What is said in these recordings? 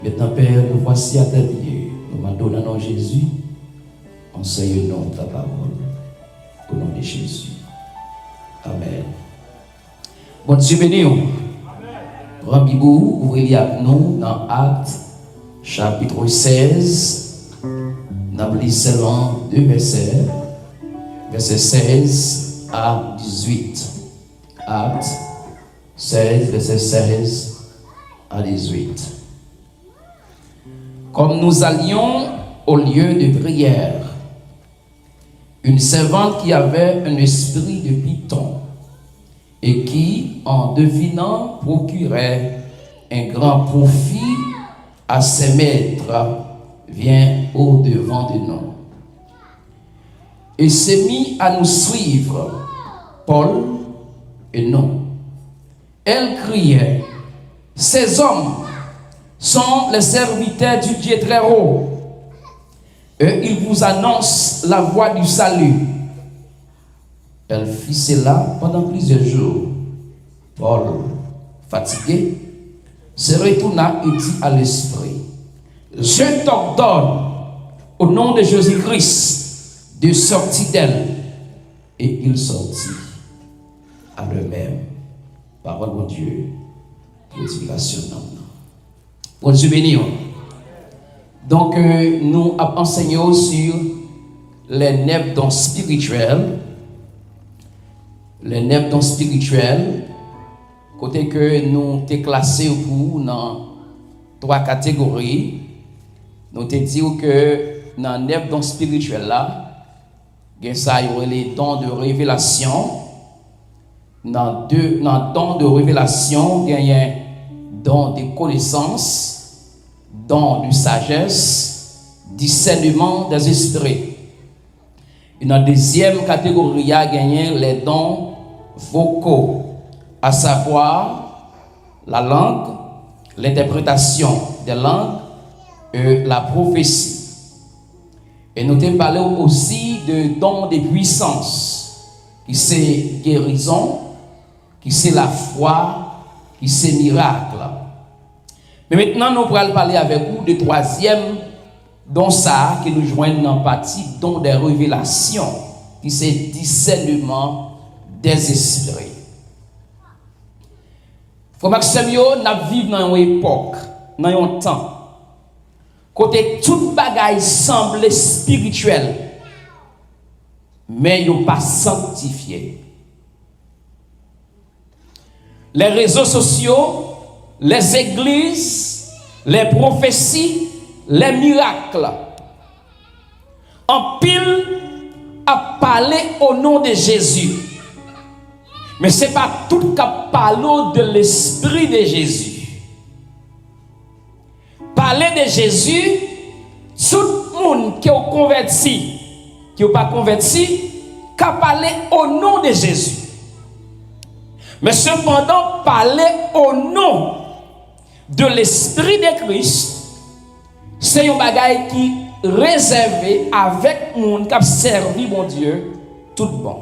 Maintenant, Père, nous voici à tes pieds. Nous demandons au nom de Jésus, enseigne-nous ta parole. Au nom de Jésus. Amen. Bon Dieu béni. Rambibou, ouvrez avec nous dans Actes, chapitre 16. Nous avons lu seulement 2 versets. Verset 16 à 18. Actes 16, verset 16 à 18. Comme nous allions au lieu de prière, une servante qui avait un esprit de python et qui, en devinant, procurait un grand profit à ses maîtres, vient au-devant de nous et s'est mis à nous suivre, Paul et nous. Elle criait: ces hommes sont les serviteurs du Dieu très haut, et ils vous annoncent la voie du salut. Elle fit cela pendant plusieurs jours. Paul, fatigué, se retourna et dit à l'esprit: je t'ordonne, au nom de Jésus-Christ, de sortir d'elle. Et il sortit à lui-même. Parole de Dieu, glorification de nous. Bon Dieu béni. Donc, nous enseignons sur les 9 dons spirituels. Les 9 dons spirituels, côté que nous t'ai classé pour dans 3 catégories. Nous t'ai dit que dans 9 dons spirituels là, il y a les dons de révélation. Dans dons de révélation, il y a un don de connaissance, don de sagesse, discernement des esprits. Et dans la deuxième catégorie, il y a les dons vocaux, à savoir la langue, l'interprétation des langues et la prophétie. Et nous avons parlé aussi de dons de puissance, qui c'est guérison, qui c'est la foi, qui c'est miracle. Mais maintenant, nous allons parler avec vous de troisième don ça, qui nous joignent dans la partie don des révélations, qui c'est discernement des esprits. Frère Maxime, nous vivons dans une époque, dans un temps, côté toute bagaille semble spirituelle, mais ils pas sanctifié. Les réseaux sociaux, les églises, les prophéties, les miracles, en pile à parler au nom de Jésus. Mais ce n'est pas tout qui parle de l'esprit de Jésus. Parler de Jésus, tout le monde qui est converti, qui n'est pas converti, qui parler au nom de Jésus. Mais cependant, parler au nom de l'esprit de Christ, c'est un bagage qui est réservé avec le monde qui a servi mon Dieu tout bon.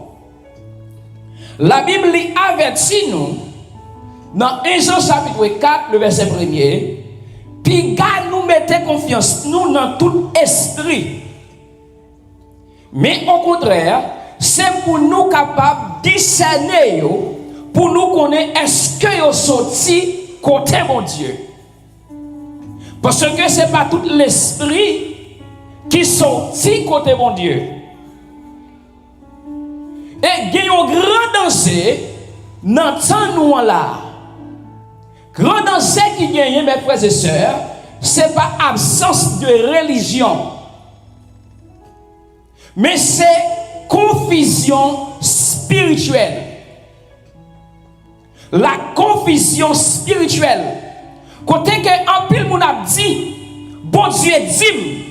La Bible avertit nous dans 1 Jean chapitre 4, le verset 1er, puis garde nous mettez confiance nous dans tout esprit. Mais au contraire, c'est pour nous capables de discerner, pour nous connaître est-ce que vous sorti côté mon Dieu. Parce que ce n'est pas tout l'esprit qui sorti côté mon Dieu. Et il y a un grand danger dans ce temps là. Grand danger qui gagne, mes frères et sœurs, ce n'est pas absence de religion, mais c'est confusion spirituelle. La confusion spirituelle. Côté que en pile moun a dit, bon Dieu dit,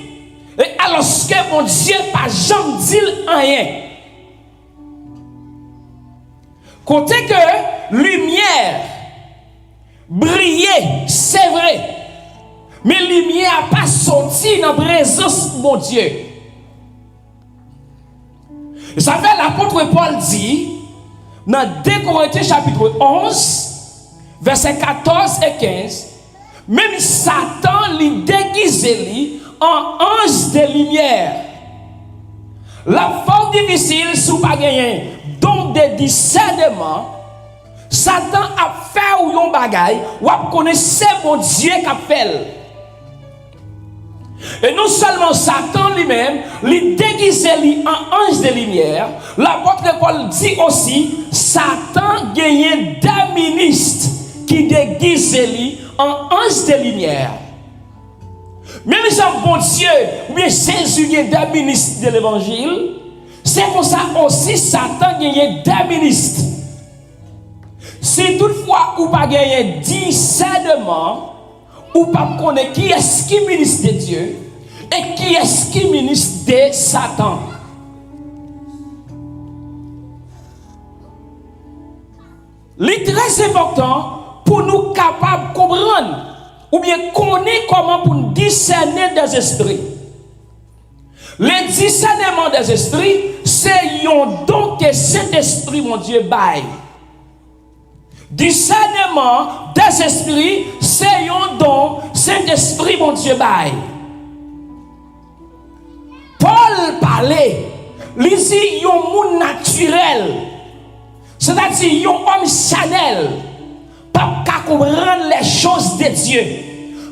et alors que mon Dieu pas jamais dit rien. Côté que lumière brillait, c'est vrai, mais lumière n'a pas sorti dans la présence de mon Dieu. Ça fait l'apôtre Paul dit dans 2 Corinthiens chapitre 11, versets 14 et 15, Même Satan lui déguisé en ange de lumière. La forme difficile sous pas gagner donc de discernement. Satan a fait ou yon bagay ou a connaissé mon Dieu qu'a fait. Et non seulement Satan lui-même, lui déguisé en ange de lumière, l'apôtre Paul dit aussi, Satan gagne des ministres qui déguisent en ange de lumière. Même si bon Dieu, ou bien Jésus gagne des ministres de l'évangile, c'est pour ça aussi Satan gagne des ministres. Si toutefois ou pas gagner discernement, ou pas connaître qui est-ce qui ministre de Dieu et qui est-ce qui ministre de Satan. C'est très important pour nous capables de comprendre ou bien connaître comment pour nous discerner des esprits. Le discernement des esprits, c'est un don que cet esprit, mon Dieu, baille. Discernement des esprits, c'est un don, cet esprit, mon Dieu, baille. Paul parlait, il dit, un monde naturel, c'est-à-dire un homme chanel, pas comprendre les choses de Dieu,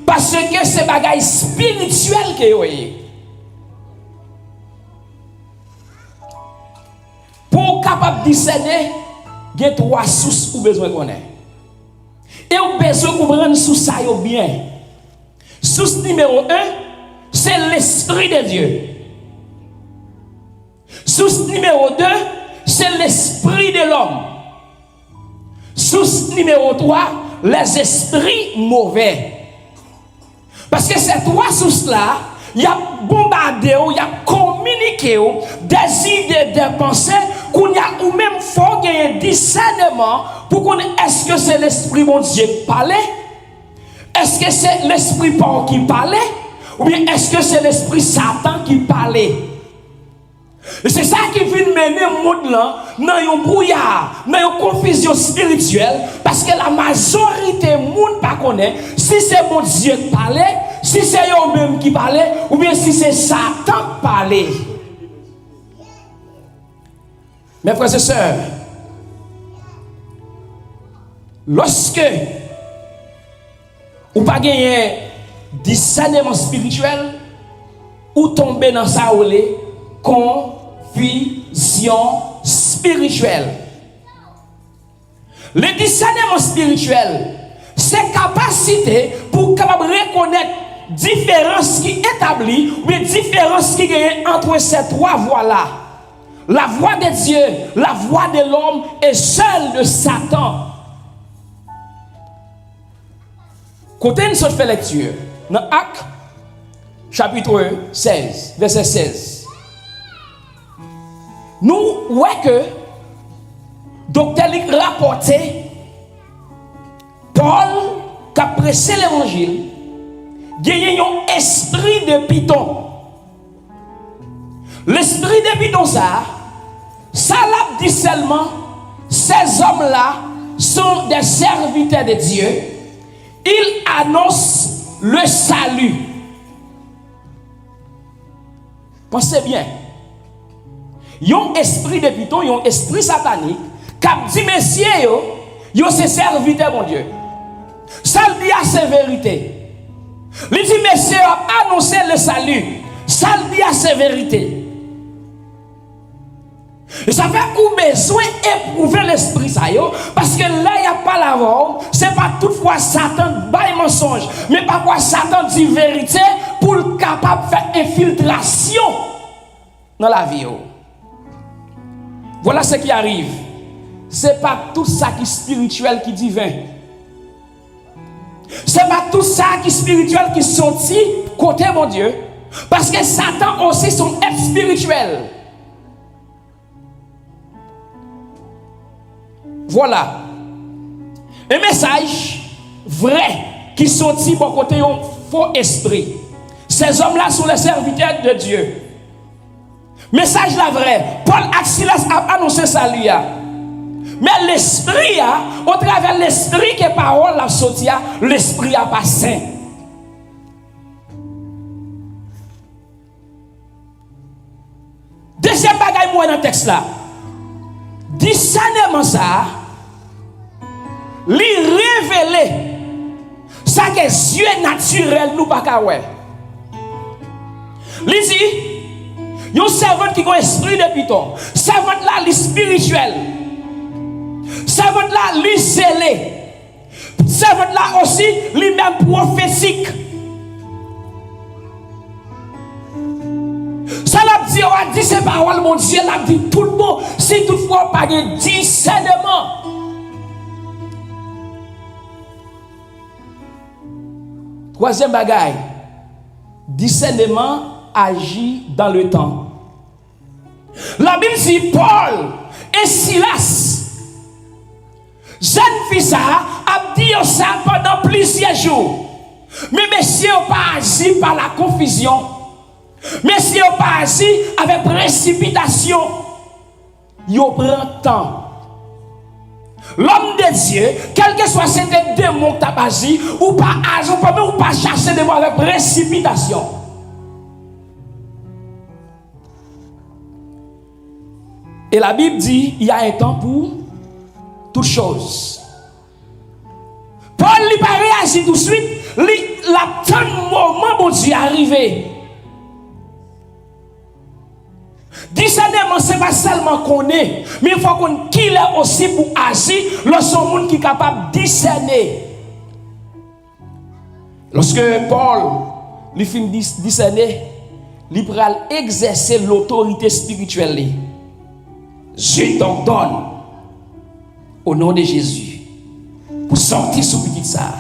parce que c'est bagaille spirituel que vous voyez. Pour capable discerner, il y a trois sources ou besoin qu'on ait. Et on besoin de comprendre sous ça bien. Source numéro 1, c'est l'esprit de Dieu. Source numéro 2, c'est l'esprit de l'homme. Source numéro 3, les esprits mauvais. Parce que ces trois sources-là, il y a bombardé, il y a communiqué des idées, des pensées, qu'on y a ou même faut gagner un discernement pour qu'on est-ce que c'est l'esprit mon Dieu qui parlait? Est-ce que c'est l'esprit Paul qui parlait? Ou bien est-ce que c'est l'esprit Satan qui parlait? Et c'est ça qui vient mener le monde là dans un brouillard, dans une confusion spirituelle, parce que la majorité du monde ne connaît si c'est mon Dieu qui parlait, si c'est eux-mêmes qui parlaient, ou bien si c'est Satan qui parlait. Mes frères et sœurs, lorsque vous n'avez pas gagné discernement spirituel, ou tombez dans sa confusion spirituelle. Le discernement spirituel, c'est capacité pour capable reconnaître différence qui établit ou bien différence qui gagne entre ces trois voies-là. La voix de Dieu, la voix de l'homme et celle de Satan. Côté nous fait lecture dans Actes chapitre 16, verset 16. Nous voyons que docteur Luc rapporté Paul qui a prêché l'évangile gagne un esprit de python. L'esprit de python ça l'a dit seulement ces hommes-là sont des serviteurs de Dieu. Ils annoncent le salut. Pensez bien. Il y a un esprit de python, il y a un esprit satanique qui a dit messieurs, yo c'est serviteur mon Dieu. Ça le dit à ses vérités. Il dit messieurs a annoncé le salut. Ça le dit à ses vérités. Et ça fait qu'on besoin d'éprouver l'esprit ça yo, parce que là il n'y a pas la voix, c'est pas toutefois Satan bail mensonge, mais parfois Satan dit vérité pour le capable de faire infiltration dans la vie. Voilà ce qui arrive. C'est pas tout ça qui est spirituel qui est divin. C'est pas tout ça qui est spirituel qui est sorti côté mon Dieu, parce que Satan aussi son être spirituel. Voilà. Un message vrai qui sortit pour côté un faux esprit. Ces hommes-là sont les serviteurs de Dieu. Message là vrai. Paul Axilas a annoncé ça lui. Mais l'esprit, au travers de l'esprit que parole la sortie, l'esprit a pas saint. Deuxième bagaille moi dans le texte là. Discernement ça, lui révéler ça que les yeux naturels nous pas qu'à ouais. Lui dit, un servant qui a un esprit de python, servant là, lui spirituel, servant là, lui zélé, servant là aussi, lui-même prophétique. Ça l'a dit, on a dit ces paroles, mon Dieu, l'a dit tout le monde, si toutefois pas de discernement. Troisième bagaille, discernement agit dans le temps. La Bible dit Paul et Silas, jeune fille ça, a dit ça pendant plusieurs jours. Mais messieurs n'ont pas agi par la confusion. Messieurs n'ont pas agi avec précipitation. Ils prennent temps. L'homme de Dieu, quel que soit cet démon qui t'a agi, ou pas agi, ou pas chercher des mots avec précipitation. Et la Bible dit, il y a un temps pour toutes choses. Paul lui pas réagi tout de suite, il attend le moment où Dieu est arrivé. Discernement, ce n'est pas seulement qu'on est, mais il faut qu'on qu'il est aussi pour agir lorsqu'on monde qui est capable de discerner. Lorsque Paul lui fait discerner, il va exercer l'autorité spirituelle. Je t'ordonne au nom de Jésus pour sortir ce petit ça.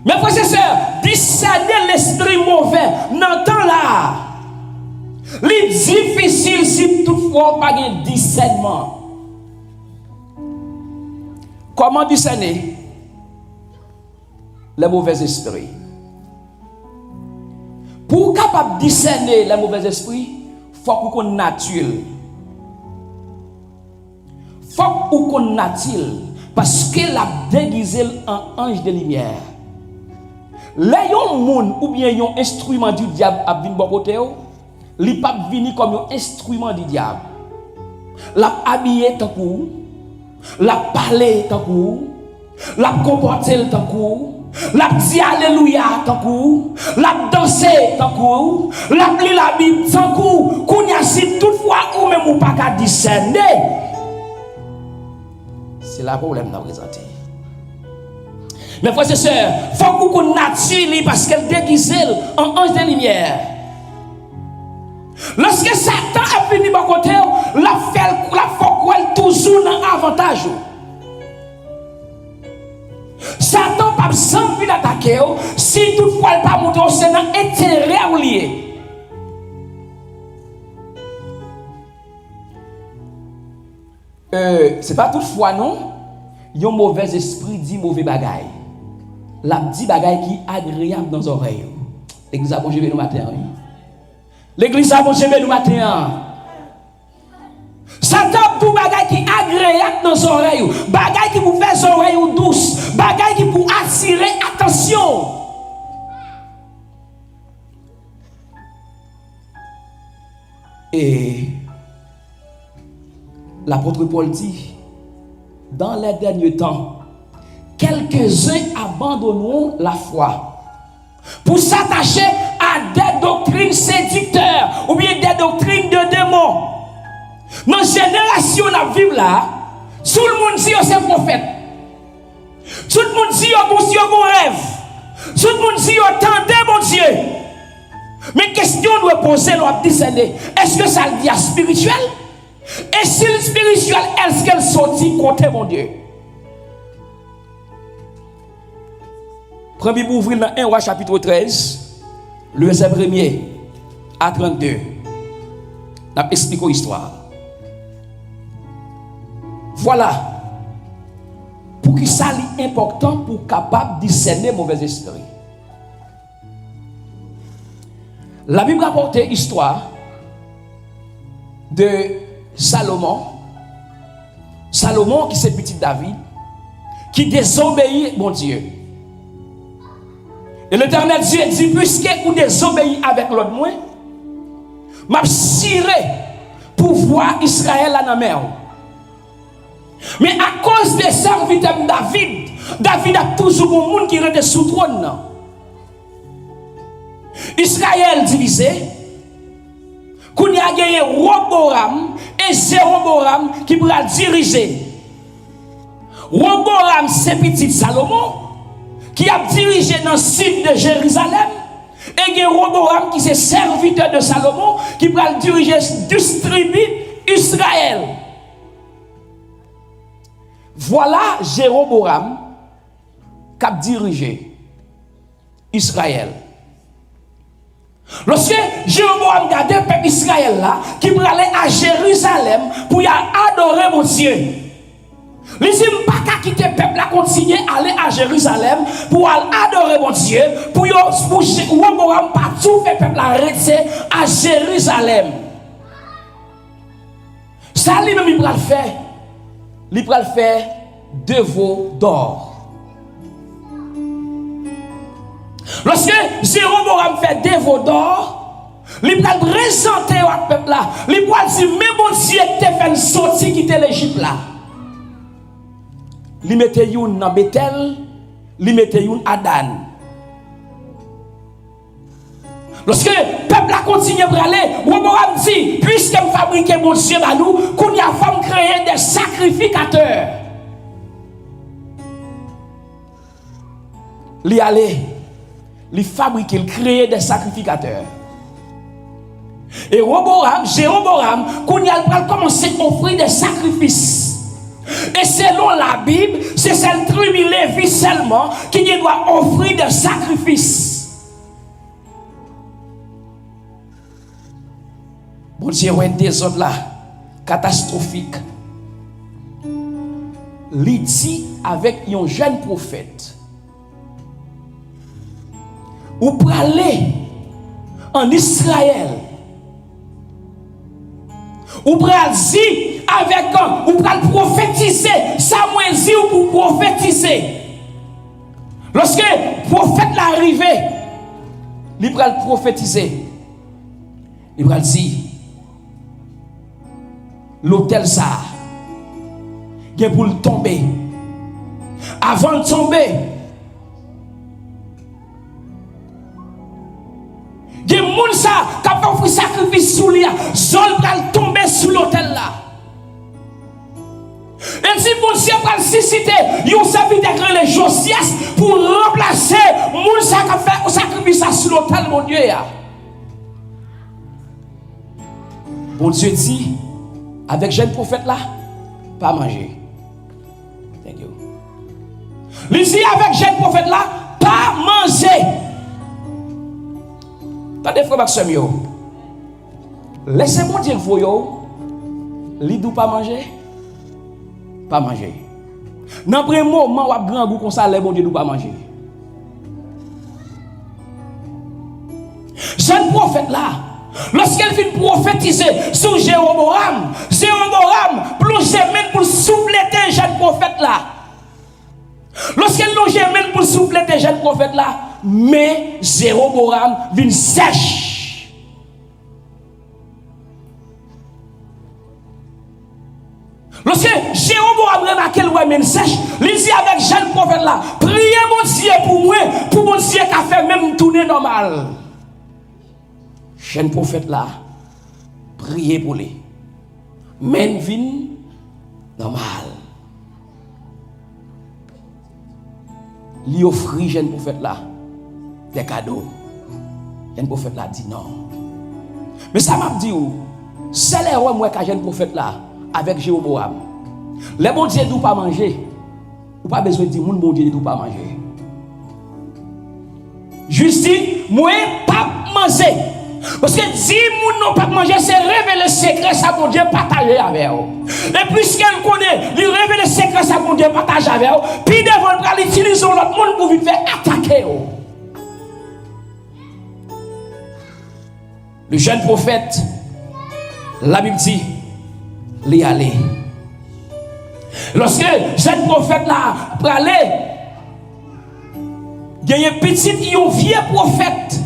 Mes frères et sœurs, discerner l'esprit mauvais dans le temps là, c'est difficile si toutefois pas de discernement. Comment discerner les mauvais esprits? Pour capable discerner les mauvais esprits, il faut qu'on naturel. Il faut qu'on naturel parce que la déguisé en ange de lumière. Là, yon moun ou bien yon instrument du diable a vinn bon côté, li pa vini comme un instrument du diable. La habillé tant kou, la parler tant kou, la comporter tant kou, la dit alléluia tant kou, la danser tant kou, la li la Bible tant kou, kounya si toutefois ou même ou pas ka discerner. C'est la problème n'a présenté. Mes frères et sœurs, il faut qu'on nature parce qu'elle déguise en ange de lumière. Lorsque Satan a venu à côté, la faut toujours dans l'avantage. Satan pas besoin de l'attaquer si toutefois il pas monter au Sénat intérêt lié. C'est pas toutefois non, il y a un mauvais esprit dit mauvais bagaille. La dit bagaille qui est agréable dans les oreilles. L'église a bon le matin. L'église a bon le matin. Satan tout bagaille qui est agréable dans les oreilles. Bagaille qui vous fait les oreilles douces. Bagaille qui vous attirer attention. Et l'apôtre Paul dit, dans les derniers temps, quelques-uns abandonneront la foi pour s'attacher à des doctrines séducteurs ou bien des doctrines de démons. Dans la génération la Bible là, tout le monde dit que c'est prophète. Tout le monde dit que bon rêve. Tout le monde dit que tendez mon Dieu. Mais question doit poser, doit discerner. Est-ce que ça le dit à spirituel? Et si le spirituel, est-ce qu'elle sortit contre mon Dieu? Premier ouvrir dans 1 Roi chapitre 13, le verset 1er à 32. On explique l'histoire. Voilà. Pour que ça soit important pour capable de discerner mauvais esprit. La Bible rapporte l'histoire de Salomon qui c'est petit David, qui désobéit mon Dieu. Et l'Éternel Dieu dit, puisque vous désobéissez avec l'autre moins, m'a tiré pour voir Israël à la mer. Mais à cause des serviteurs de David a toujours un monde qui reste sous trône. Israël divisé, qu'on y a gagné Roboram et Jéroboam qui pourra diriger. Roboram c'est petit Salomon qui a dirigé dans le sud de Jérusalem. Et il y a Roboam qui est serviteur de Salomon qui pourra diriger distribuer Israël. Voilà Jéroboam qui a dirigé Israël. Lorsque Jéroboam regardait le peuple Israël là, qui pour aller à Jérusalem pour y adorer mon Dieu. Il dit pas quitter le peuple là, continuer à aller à Jérusalem pour aller adorer mon Dieu, pour Jéroboam pas tout faire peuple là rester à Jérusalem. Ça lui-même il va le faire. Il va le faire de veaux d'or. Lorsque Jéroboam fait des veaux d'or, il va présenter au peuple là. Il va dire, mais mon Dieu t'a fait sortir quitter l'Égypte là. Il mettait une dans Bethel, il mettait une à Dan. Lorsque le peuple a continué à aller, Jéroboam dit, puisque me fabriquer mon Dieu à nous, qu'on y a femme créer des sacrificateurs. Il allait, il fabriquer, il créer des sacrificateurs. Et Jéroboam, qu'on y a commencé à offrir des sacrifices. Et selon la Bible, c'est celle tribu Lévi seulement qui doit offrir des sacrifices. Bon Dieu, ouais, des autres là, catastrophique. Il dit avec un jeune prophète, ou pour aller en Israël, ou pour dire avec ou pour prophétiser, Samuel dit ou pour prophétiser. Lorsque le prophète l'arrivé, il va prophétiser. Il va dire l'hôtel ça, il est pour le tomber. Avant de tomber, il y a des gens qui ont fait sacrifice sous lui, Zol va tomber sous l'hôtel là. Et si mon Dieu va susciter, il a serviteur de Josias pour remplacer les gens qui ont fait sacrifice sous l'hôtel, mon Dieu. Bon Dieu dit, avec jeune prophète là, pas manger. Thank you. Il dit avec jeune prophète là, pas manger. Attendez, frère Maxime, laissez-moi dire vous, il dit pas manger. Pas manger. Dans le moment où vous grand goût comme ça, les bon Dieu ne pas manger. Jeune prophète là, lorsqu'elle vient prophétiser sur Jéroboam plonge même pour souffleter jeune prophète là. Lorsqu'elle plonge même pour souffleter jeune prophète là, mais Jéroboam vient sèche. Lorsque Jéroboam remarque le roi même sèche, il dit avec jeune prophète là, priez mon Dieu pour moi, pour mon Dieu qui a fait même tourner normal. Jeune prophète là, priez pour lui. Men vin normal. Lui offrit jeune prophète là des cadeaux. Jeune prophète là dit non. Mais ça m'a dit où? C'est l'erreur moi qu'a jeune prophète là avec Jéroboam. Les bon Dieu ne pas manger. Ou pas besoin de dire mon bon Dieu ne pas manger. Justice, moi pas manger. Parce que si moun non pas manger, c'est révéler le secret, ça bon Dieu partager avec vous. Et puisqu'elle connaît, lui révéler le secret, ça bon Dieu partage avec vous. Puis devant nous, utiliser l'autre monde pour vite faire attaquer vous. Le jeune prophète, la Bible dit, les aller. Lorsque jeune prophète là pralé, il y a un petit un vieux prophète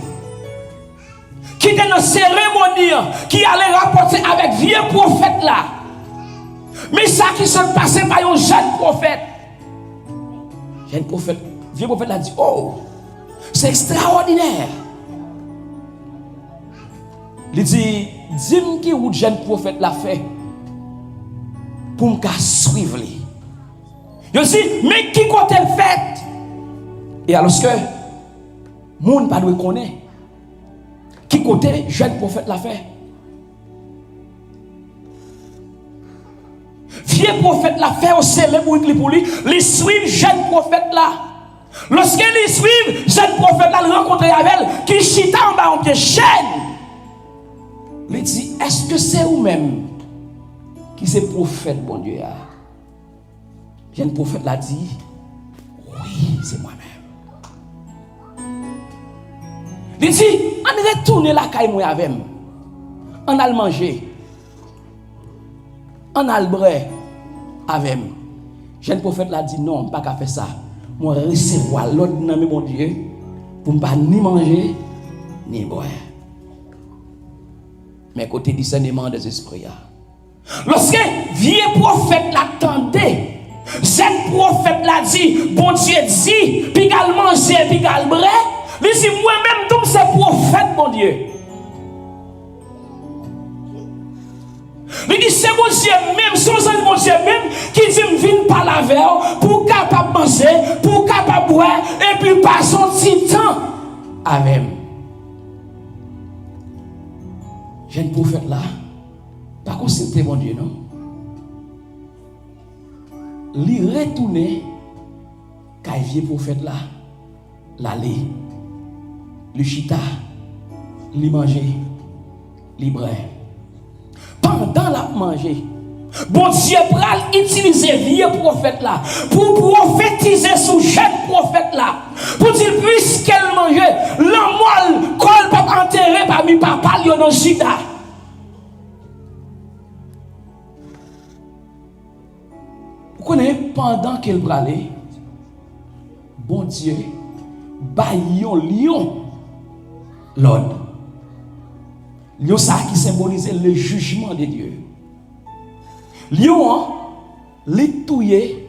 qui était dans la cérémonie, qui allait rapporter avec vieux prophète là. Mais ça qui se passait par un jeune prophète. Jeune prophète, vieux prophète l'a dit, oh, c'est extraordinaire. Il dit, dis-moi qui ou jeune prophète l'a fait pour me suivre. Il dit, mais qui côté le fait? Et alors que monde pas doit connaître qui côté jeune prophète l'a fait. Vieux prophète l'a fait au célèbre pour lui, les suivent jeune prophète là. Lorsqu'ils suivent jeune prophète là, il rencontre avec elle qui chita en bas en pied chaîne. Il dit, est-ce que c'est vous-même qui c'est prophète, bon Dieu? Jeune prophète l'a dit, oui, c'est moi-même. Il dit, on retourne la caille moi avec moi. On a le manger. On a le bret avec moi. Jeune prophète l'a dit, non, pas qu'à faire ça. Moi, recevoir l'autre dans mon Dieu pour ne pas ni manger, ni boire. Mais côté discernement des esprits. Lorsque vieux prophète l'attendait, cette prophète l'a dit, bon Dieu dit, puis qu'elle manger, puis qu'elle boire. Il dit, moi-même, donc c'est prophète, mon Dieu. Il dit, c'est mon Dieu même, son mon Dieu même, qui dit, viens par la verre, pour capable manger, pour capable boire, et puis pas son petit temps avec. Jeune prophète là, pas consulter mon Dieu, non? Il retourner, quand vieux prophète là, l'aller. Le chita, li manger, li brer. Pendant la manger, bon Dieu pral utiliser vieux prophète là pour prophétiser sous jeune prophète là. Pour dire puisqu'elle mangeait, la moelle colle pas enterré parmi papa dans chita. Vous connaissez pendant qu'elle bralait, bon Dieu, baillon lion. L'ordre. Lion ça qui symbolisait le jugement de Dieu. Lion, les touillé,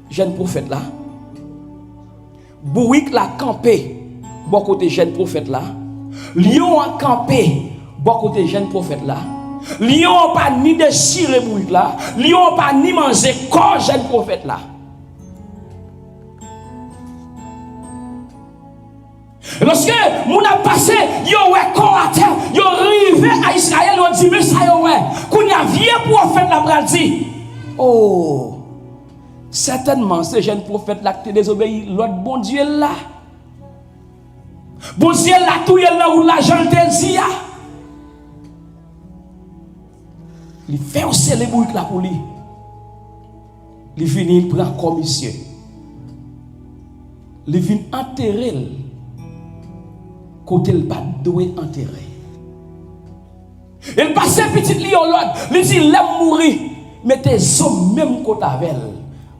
jeune prophète là. Bouik la campé, bon côté jeune prophète là. Lion a campé, bon côté jeune prophète là. Lion pas ni déchiré bouik là. Lion pas ni manger corps jeune prophète là. Lorsque moun a passé, yo ouais corps à terre, yo arrivé à Israël, yo dit mais ça yo ouais, qu'on y a vieux prophète la pral dit. Oh, certainement ce jeune prophète là qui désobéi l'autre bon Dieu là. Bon Dieu là tout là où l'argent te dit ya. Il fait aussi les bouilles là pour lui. Il vient il prend commission. Il vient enterrer côté le pas doué enterré. Il passe petit lion l'autre, il dit l'aime mourir, mettez hommes même côté avec elle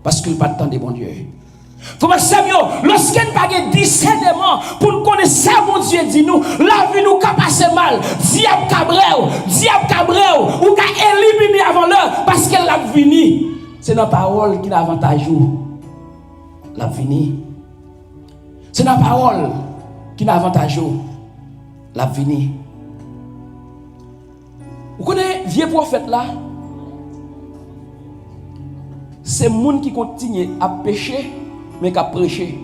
parce qu'il pas de temps de bon Dieu. Frère Samuel, lorsqu'il pas de discernement pour nous connaître ça mon Dieu dit nous, la vie nous ka passer mal, diable cabrel ou ka éliminer avant l'heure parce qu'elle l'a fini. C'est dans parole qui l'avantage l'a fini. C'est dans parole qui n'a avantage la vini. Vous connaissez vieux prophète là? C'est monde qui continue à pécher mais qu'à prêcher.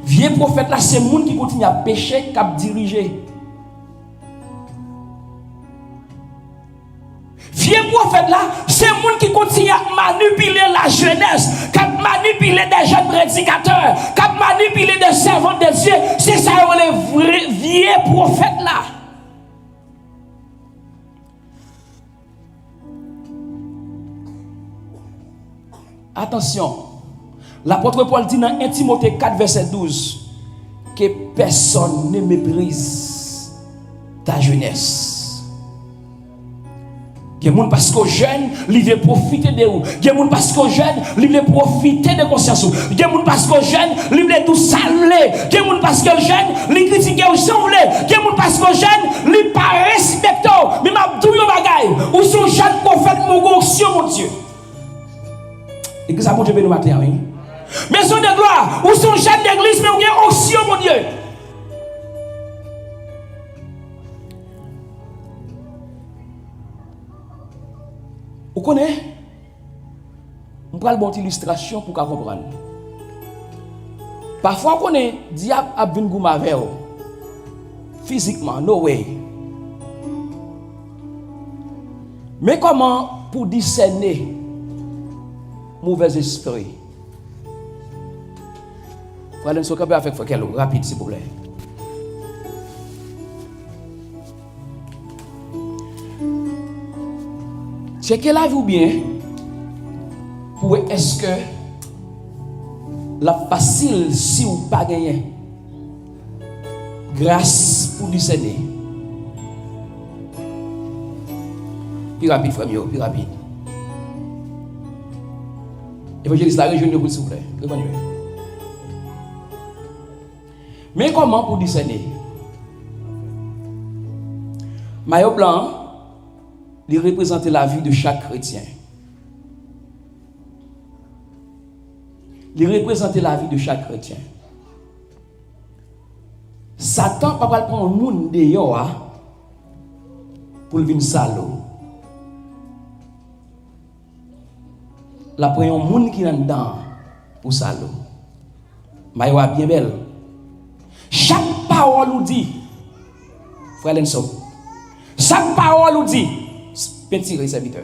Vieux prophète là, c'est monde qui continue à pécher qu'à diriger. Vieux prophète là, c'est le monde qui continue à manipuler la jeunesse, qui manipuler des jeunes prédicateurs, qui manipuler des servants de Dieu. C'est ça les vrais vieux prophètes là. Attention, l'apôtre Paul dit dans 1 Timothée 4, verset 12, que personne ne méprise ta jeunesse. Il y a des gens parce que jeune, ils veulent profiter de vous. Il y a des gens parce que jeune, ils veulent profiter de conscience. Il y a des gens parce que jeune, ils veulent tout saler. Il y a des gens parce que jeune, ils critiquent ou semblent. Il y a des gens parce que jeune, ils ne pas respectent. Mais ma douille bagaille, ou sont jeunes prophètes mon action mon Dieu. Et que ça mon Dieu béni matin, oui. Mais son de gloire, ou sont jeunes d'église mais ou bien action mon Dieu. Vous connaissez? On prend une bonne illustration pour comprendre. Parfois, on connaît, le diable a venu avec vous. Physiquement, no way. Mais comment pour discerner mauvais esprit? Vous allez nous occuper avec Fréquel, rapide s'il vous plaît. Checkez la vie bien pour est-ce que la facile si ou pas gagner grâce pour discerner. Plus rapide frère, plus rapide. Évangéliste la région de vous s'il vous plaît. Mais comment pour discerner? Maillot blanc il représente la vie de chaque chrétien. Il représente la vie de chaque chrétien. Satan pas prendre un monde dehors pour venir salaud. La prend un monde qui est dedans pour salaud. Maïwa bien belle. Chaque parole nous dit, frère Lenso, chaque parole nous dit, petit serviteur.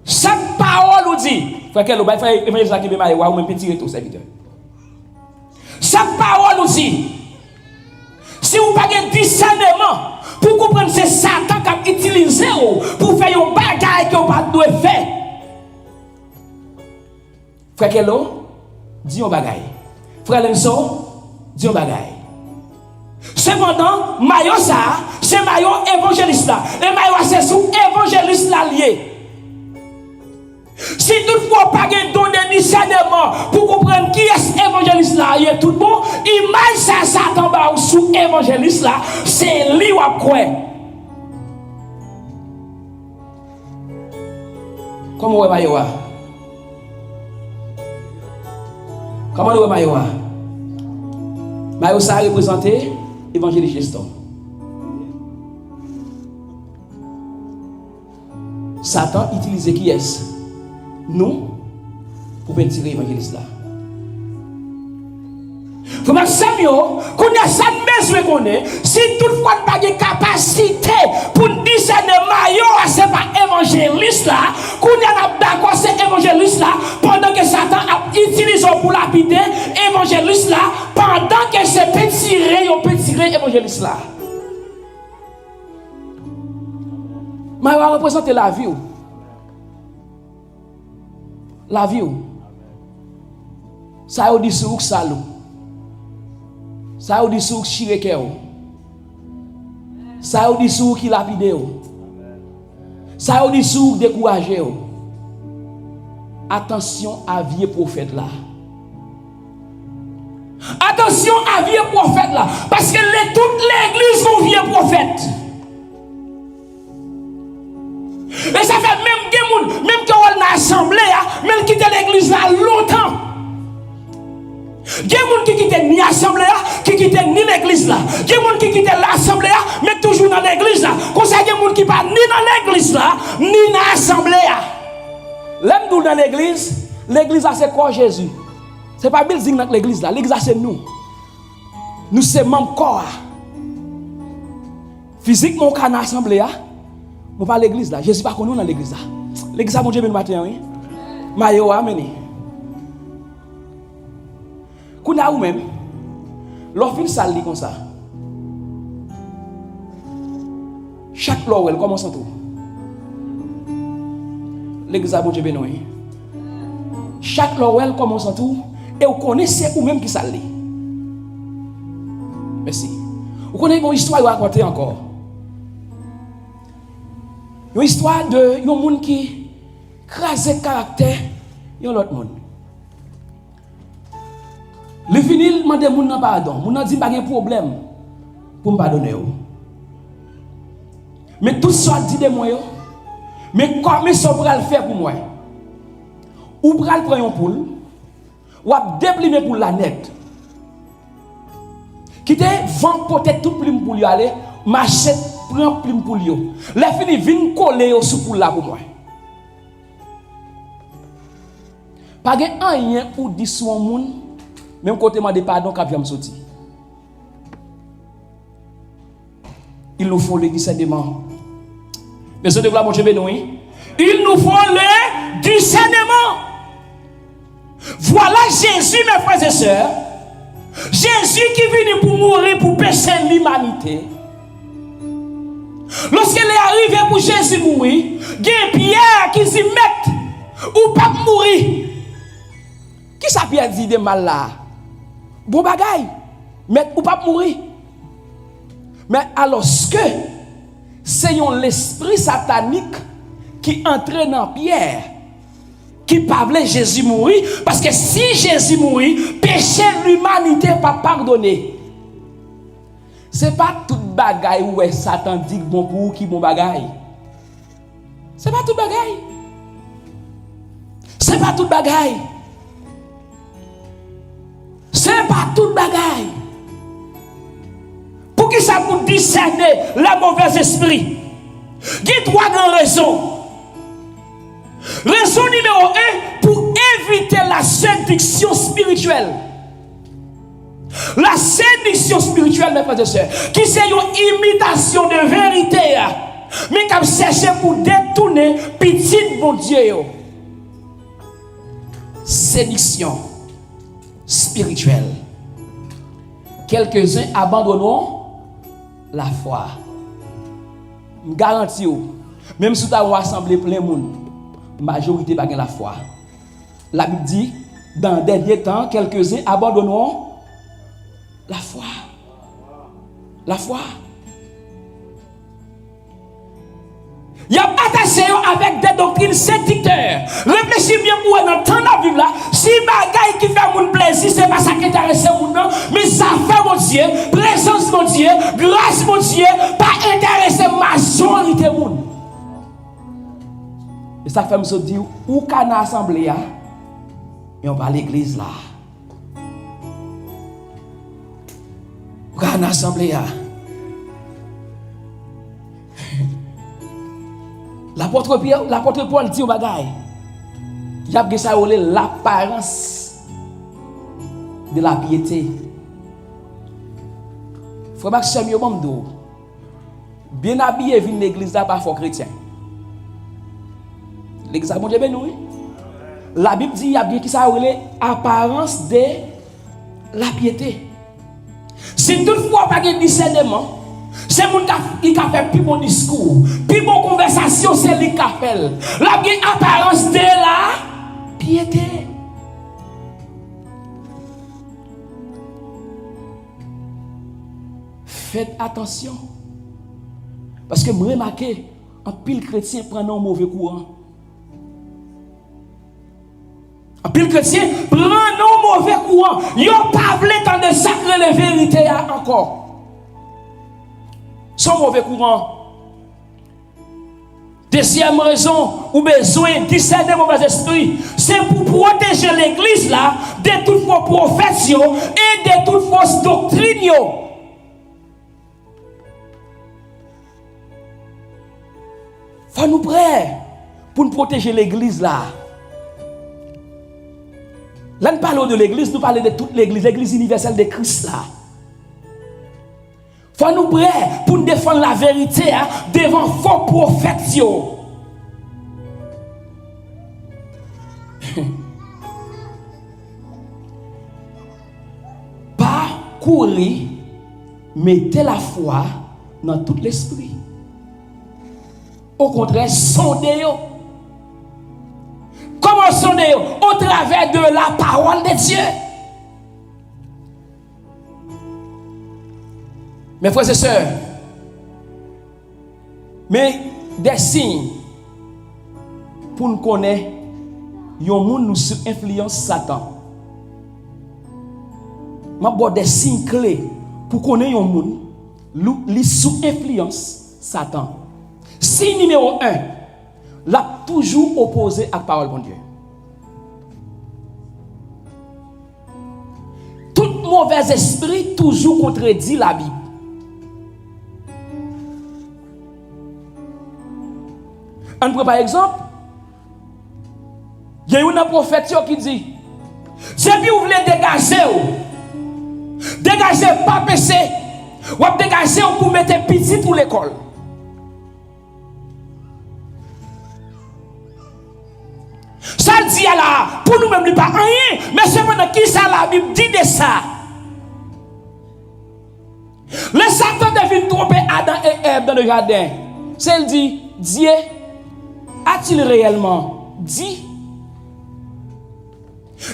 Chaque parole nous dit, frère Kello, frère évangéliste qui est ou même petit retour serviteur. Chaque parole nous dit, si vous n'avez pas de discernement pour comprendre c'est Satan qui a utilisé pour faire un bagage que vous ne pouvez pas faire. Frère Kello, dis un bagage. Frère Lenso, dis un bagage. Cependant, maillot ça, c'est maillot évangéliste là. Et maillot c'est sous évangéliste là lié. Si toutefois pas de don de discernement pour comprendre qui est évangéliste là, il est tout bon. Image ça Satan ba sous évangéliste là, c'est lui ou quoi. Comment est maillot? Comment est maillot? Maillot ça représenté évangéliste gestion. Satan utilise qui est nous pour tirer l'évangéliste là. Vous me savez, qu'on a ça besoin qu'on est, si toutefois pas de capacité pour discerner maillot, c'est pas évangéliste là, qu'on a d'accord c'est évangéliste là, pendant que Satan a utilisé pour lapider évangéliste là, pendant que c'est on peut tirer évangéliste là. Maillot représente la vie. La vie. Ça veut dire sur salou. Ça veut dire sur chireke. Ça veut dire sur qui lapide. Ça veut dire sur décourager. Attention à vie prophète là. Attention à vie prophète là. Parce que toute l'église sont vieux prophètes. Et ça fait même quand on a assemblé, même quitter l'église là longtemps. Il y a des gens qui quittent ni l'assemblée, qui quittent ni l'église là. Il y a des gens qui quittent l'assemblée, mais toujours dans l'église là. Comme ça, il y a des gens qui ne sont ni dans l'église là, ni dans l'assemblée. L'homme dans l'église là, c'est quoi Jésus? Ce n'est pas building dans l'église là, l'église là, c'est nous. Nous sommes même corps. Physiquement, on est dans l'assemblée. On parle de l'église là. Jésus pas connu dans l'église là. L'église a mon Dieu ben matin oui. Mayo amen. Kuna ou même l'offre sali comme ça. Chaque loi elle commence en tout. L'église a mon Dieu ben oui. Chaque loi elle commence en tout et vous connaissez ou même qui sali. Merci. Vous Vous connaissez une histoire à raconter encore. Une histoire de un monde qui crase le caractère de l'autre monde. Le finil demande moun nan pardon. Moun nan dit pas de problème pour me pardonner. Mais tout ça dit de moi. Mais comment ça pour le faire pour moi? Ou pour le prendre un poule, ou à déplimer pour la net. Quitter vend peut-être tout plume pour lui aller, m'achète prend plume pour lui. Les fini vinn coller au sous pour là pour moi. Pas gen rien ou dit sur un monde, même côté m'a de pardon qu'a vient me sortir. Il nous faut le discernement. Mais ce développement je vais nous. Il nous faut le discernement. Voilà Jésus, mes frères et sœurs. Jésus qui vient pour mourir pour pécher l'humanité. Lorsqu'il est arrivé pour Jésus mourir, il y a Pierre qui s'y met ou pas mourir. Qui ça Pierre dit de mal là? Bon bagaille, mais ou pas mourir. Mais alors que c'est l'esprit satanique qui entraîne en Pierre, qui parlait Jésus mourir, parce que si Jésus mourit, péché l'humanité pas pardonné. C'est pas toute bagaille où Satan dit bon pour qui bon bagaille. C'est pas toute bagaille. C'est pas toute bagaille. C'est pas toute bagaille. Pour qui ça pour discerner la mauvaise esprit? Il y a trois grandes raisons. Raison numéro 1, pour éviter la séduction spirituelle. La séduction spirituelle, mes frères et sœurs, qui c'est une imitation de vérité, mais qui cherche pour détourner petit bon Dieu. Séduction spirituelle. Quelques-uns abandonneront la foi. Je garantis, même si tu as rassemblé plein de monde, la majorité n'a pas la foi. La Bible dit, dans les derniers temps, quelques-uns abandonneront la foi. La foi. Il y a attaché avec des doctrines séducteurs. Réfléchis bien pour dans le temps de la Bible là. Si bagaille qui fait mon plaisir, c'est pas ça qui intéresse mon nom, mais ça fait mon Dieu, présence mon Dieu, grâce mon Dieu, pas intéresser majorité monde. Et ça fait me dire où qu'à l'assemblée là, et on va à l'église là. Où qu'à l'assemblée là. L'apôtre Paul dit au bagaille. Il y a ça l'apparence de la piété. Frère Maxime Yomando, bien habillé vient l'église là pas fort chrétien. L'église bon Dieu nous. La Bible dit il y a bien qui ça l'apparence de la piété. Si toutefois pas de discernement, c'est mon qui a fait plus bon discours, plus bon conversation, c'est lui qui a fait. La bien apparence de la piété. Faites attention. Parce que je remarque, un pile chrétien prend un mauvais courant. Un pile chrétien prend un mauvais courant. Il n'a pas voulu tant de sacrer les vérités encore. Son mauvais courant. Deuxième raison, ou besoin de discerner mauvais esprit, c'est pour protéger l'église là de toutes vos professions et de toutes vos doctrines. Faut nous prêts pour nous protéger l'église là. Là, nous parlons de l'église, nous parlons de toute l'église, l'église universelle de Christ là. Faut nous prêts pour nous défendre la vérité devant faux prophètes. Pas courir, mettez la foi dans tout l'esprit. Au contraire, sondez-vous. Comment sondez-vous? Au travers de la parole de Dieu. Mes frères et sœurs, mais des signes pour nous connaître, yon monde nous sous influence Satan. M'a bon des signes clés pour connaître yon monde li sous influence Satan. Signe numéro 1, l'a toujours opposé à la parole de Dieu. Tout mauvais esprit toujours contredit la Bible. On prend par exemple, il y a un prophète qui dit, si vous voulez dégager pas péché, ou dégager pour mettre petit pour l'école. Ça dit là, pour nous-mêmes, il n'y a pas rien, mais c'est pendant qui ça la Bible dit de ça. Le Satan devait tromper Adam et Ève dans le jardin. C'est dit, Dieu a-t-il réellement dit?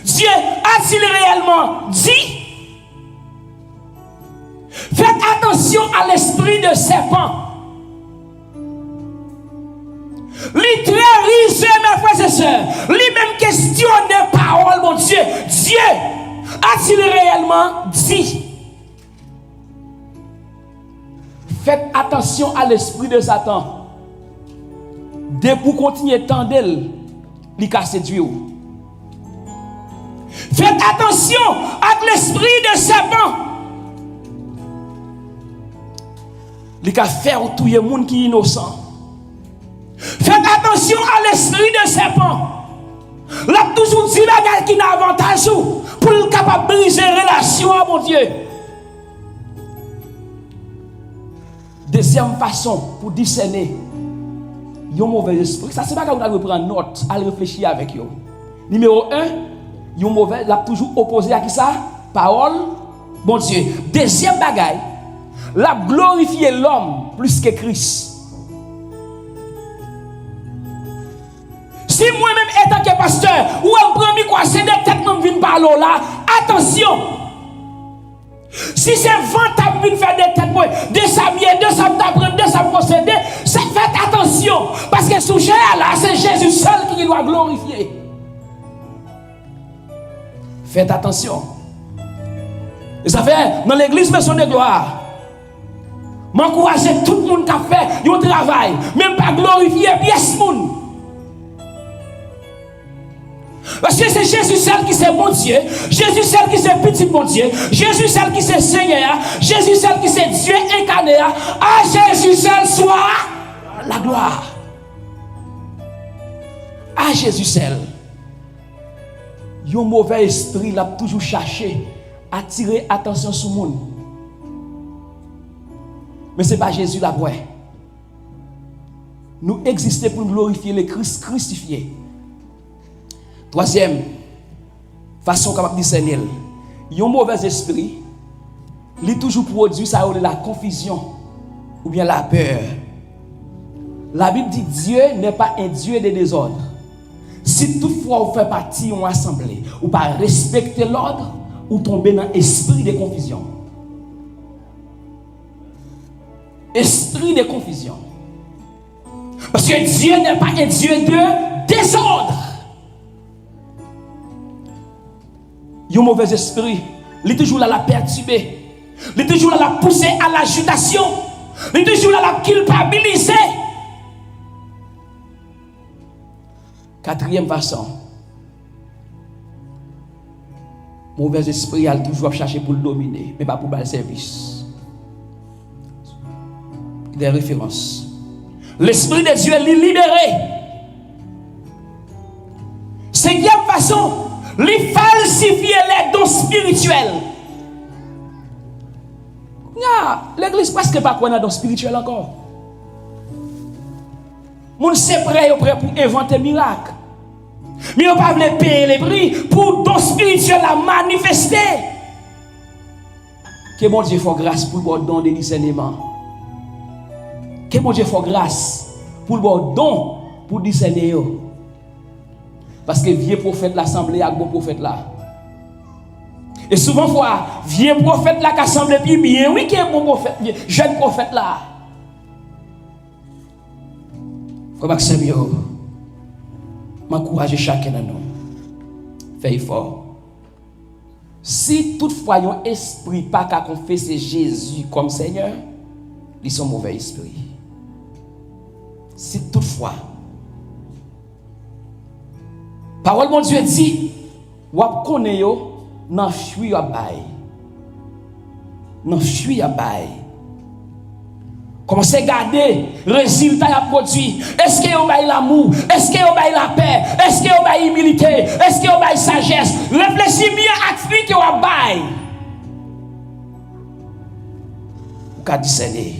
Dieu a-t-il réellement dit? Faites attention à l'esprit de serpent. Lui très riche, mes frères et sœurs. Lui-même questionne les paroles, mon Dieu. Dieu a-t-il réellement dit? Faites attention à l'esprit de Satan. Dès pour continuer tant d'elle, il casse séduire. Faites attention à l'esprit de serpent. Il casse faire tout le monde qui est innocent. Faites attention à l'esprit de serpent. Il a toujours dit la qui n'a avantage pour être capable de briser la relation à mon Dieu. Deuxième façon pour discerner un mauvais esprit, ça c'est pas qu'on doit prendre note, à réfléchir avec eux. Numéro 1, un mauvais, il a toujours opposé à qui ça? Parole, bon Dieu. Deuxième bagaille, l'a glorifié l'homme plus que Christ. Si moi-même étant que pasteur, ou un premier quoi, c'est des têtes qui viennent par là, attention. Si c'est vent qui vient faire des têtes, de s'habiller, de s'apprendre, de s'approcéder, ça fait attention. Parce que sous là, c'est Jésus seul qui doit glorifier. Faites attention. Et ça fait, dans l'église Maison de Gloire, m'encourager tout le monde qui a fait un travail, même pas glorifier pièce monde. Parce que c'est Jésus seul qui c'est bon Dieu, Jésus seul qui c'est petit bon Dieu, Jésus seul qui c'est Seigneur, Jésus seul qui c'est Dieu incarné. À Jésus seul soit la gloire. À Jésus seul. Un mauvais esprit l'a toujours cherché à attirer attention sur le monde. Mais ce n'est pas Jésus la voix. Nous existons pour glorifier le Christ crucifié. Troisième façon capable de discerner, un mauvais esprit, il toujours produit ça la confusion ou bien la peur. La Bible dit Dieu n'est pas un Dieu de désordre. Si toutefois vous faites partie d'une assemblée ou pas respecter l'ordre, ou tomber dans l'esprit de confusion. Esprit de confusion. Parce que Dieu n'est pas un Dieu de désordre. Un mauvais esprit, il est toujours là à la perturber. Il est toujours là à la pousser à l'agitation. Il est toujours là à la culpabiliser. Quatrième façon, mauvais esprit a toujours cherché pour le dominer, mais pas pour le service. Des références. L'esprit de Dieu est libéré. Cinquième façon, il falsifier les dons spirituels. L'église presque pas qu'on a dons spirituels encore. Moun c'est prêt pour inventer miracle. Mais on ne peut pas payer les prix pour dons spirituels à manifester. Que mon Dieu fasse grâce pour le don de discernement. Que mon Dieu fasse grâce pour le don pour discerner. Parce que vieux prophète l'assemblée avec bon prophète là. Et souvent, fois, vieux prophète là qui semble puis bien, oui, qui est bon prophète, jeune prophète là. Frère Maxime, m'encourage chacun de nous. Fais effort. Si toutefois un esprit pas qu'à confesser Jésus comme Seigneur, ils sont mauvais esprit. Si toutefois, parole mon Dieu dit, wap connaît yo, nan chui à bail. Nan chui à bail. Commencez à garder résultat à produit. Est-ce que vous avez l'amour? Est-ce que vous avez la paix? Est-ce que vous avez l'humilité? Est-ce que vous avez la sagesse? Réfléchissez bien à ce que vous avez. Vous pouvez discerner.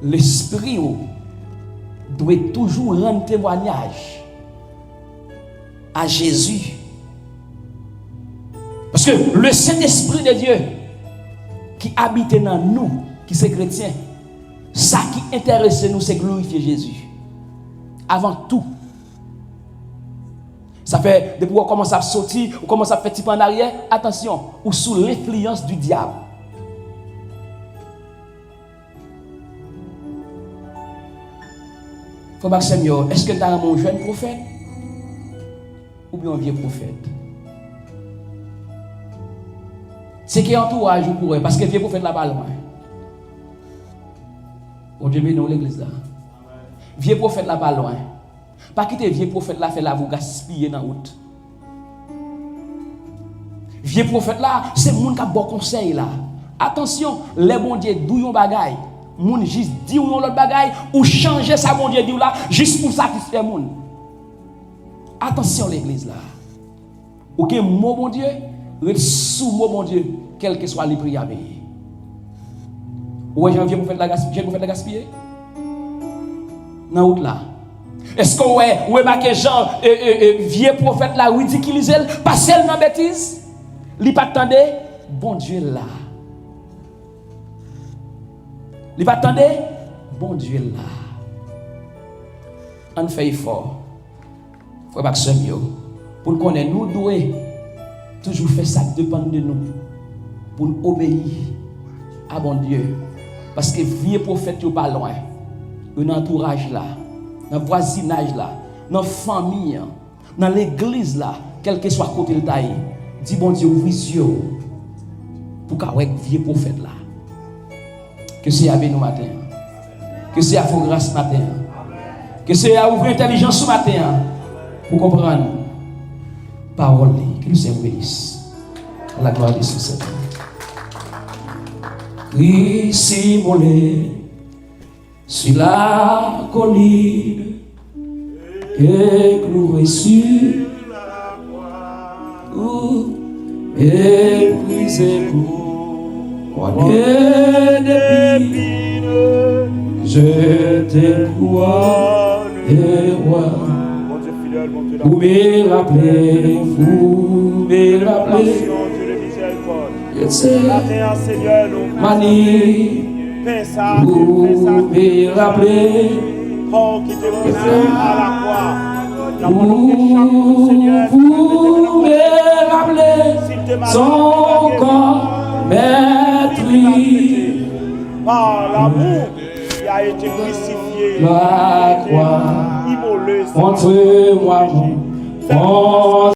L'esprit doit toujours rendre témoignage à Jésus. Parce que le Saint-Esprit de Dieu qui habite dans nous, qui sommes chrétiens, ça qui intéresse nous, c'est glorifier Jésus. Avant tout. Ça fait, depuis qu'on commence à sortir, on commence à faire petit peu en arrière, attention, ou sous l'influence du diable. Frère Maxime, est-ce que tu as un jeune prophète ou bien un vieux prophète? C'est qui entourage pour eux, parce que le vieux prophète là pas loin. Bon Dieu, nous l'église là. Vieux prophète là pas loin. Pas quitter vieux prophète là, fait la vous gaspiller dans la route. Vieux prophète là, c'est le monde qui a bon conseil là. Attention, les bons dieux douillon bagaille. Moun juste dit ou l'autre bagaille ou changer sa bon Dieu dit là juste pour satisfaire moun. Attention l'église là. OK, mot bon Dieu, sous mot bon Dieu, quel que soit les prières. Ouais, janvier pour faire la gaspiller. Dans route là. Est-ce que ouais marqué Jean vieux prophète là ridiculiser pas seulement bêtise, li pas attendez bon Dieu là. Li pas attendez bon Dieu là. On fait effort. Frère Maxime pour nous connaître nous doit toujours faire ça qui dépend de nous pour nous obéir à bon Dieu parce que vieux prophète yo pas loin. Un entourage là, dans le voisinage là, dans la famille, dans l'église là, quel que soit côté le taille, dis bon Dieu, ouvre les yeux pour qu'avec vieux prophète là. Que c'est avec nous matin. Que c'est à faire grâce matin. Que c'est à ouvrir l'intelligence ce matin pour comprendre parole que nous sommes bénisse. À la gloire de ce Seigneur. Ici mon lait sur la colline et cloué sur la croix et brisé pour d'épines, je te crois et roi. Vous me rappelez, vous me rappelez. Seigneur, Mani, vous me rappelez. qui te à la croix. Vous me rappelez son corps meurtri. Par l'amour qui a été crucifié, La croix immolé, contre moi.